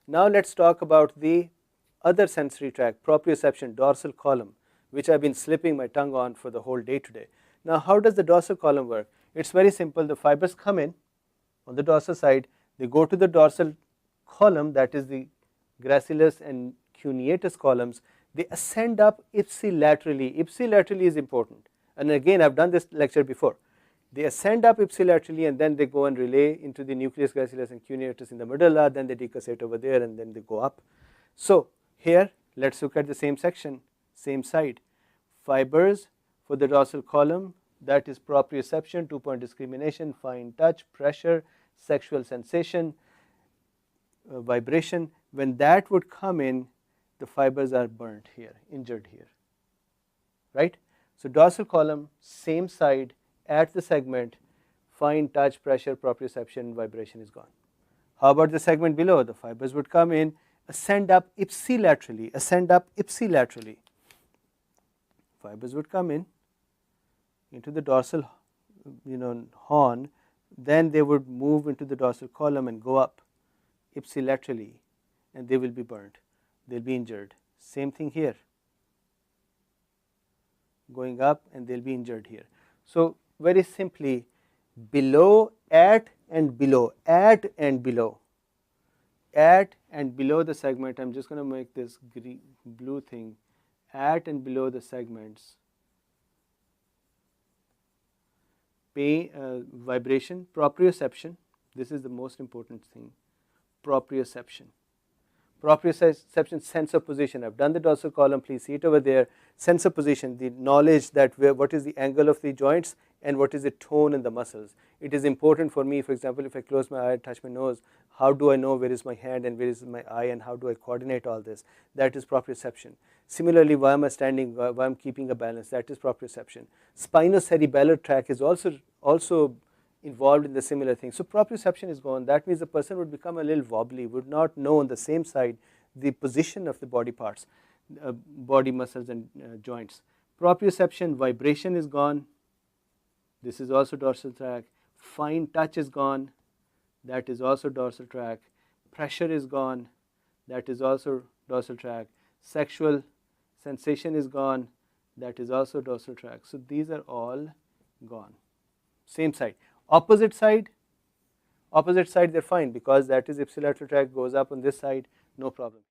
Now let's talk about the other sensory tract, proprioception, dorsal column, which I've been slipping my tongue on for the whole day today. Now how does the dorsal column work? It's very simple. The fibers come in on the dorsal side, they go to the dorsal column, that is the gracilis and cuneatus columns, they ascend up ipsilaterally. Ipsilaterally is important, and again I've done this lecture before. They ascend up ipsilaterally and then they go and relay into the nucleus gracilis and cuneatus in the medulla, then they decussate over there and then they go up. So here let's look at the same section, same side. Fibers for the dorsal column, that is proprioception, 2-point discrimination, fine touch, pressure, sexual sensation, vibration. When that would come in, the fibers are burnt here, injured here, right? So dorsal column, same side, at the segment, fine touch, pressure, proprioception, vibration is gone. How about the segment below? The fibers would come in, ascend up ipsilaterally, ascend up ipsilaterally. Fibers would come in into the dorsal horn, then they would move into the dorsal column and go up ipsilaterally, and they will be burnt, they'll be injured. Same thing here, going up and they'll be injured here. So very simply, below, at and below, at and below, at and below the segment, I'm just going to make this green, blue thing, at and below the segments, vibration, proprioception, this is the most important thing, proprioception. Proprioception, sense of position. I've done the dorsal column, please see it over there. Sense of position, the knowledge that what is the angle of the joints and what is the tone in the muscles. It is important for me, for example, if I close my eye and touch my nose, how do I know where is my hand and where is my eye and how do I coordinate all this? That is proprioception. Similarly, why am I standing, why I'm keeping a balance, that is proprioception. Spinocerebellar tract is also involved in the similar thing. So proprioception is gone. That means the person would become a little wobbly, would not know on the same side the position of the body parts, body muscles and joints. Proprioception, vibration is gone. This is also dorsal tract. Fine touch is gone. That is also dorsal tract. Pressure is gone. That is also dorsal tract. Sexual sensation is gone. That is also dorsal tract. So these are all gone. Same side. Opposite side they're fine because that is ipsilateral tract, goes up on this side, no problem.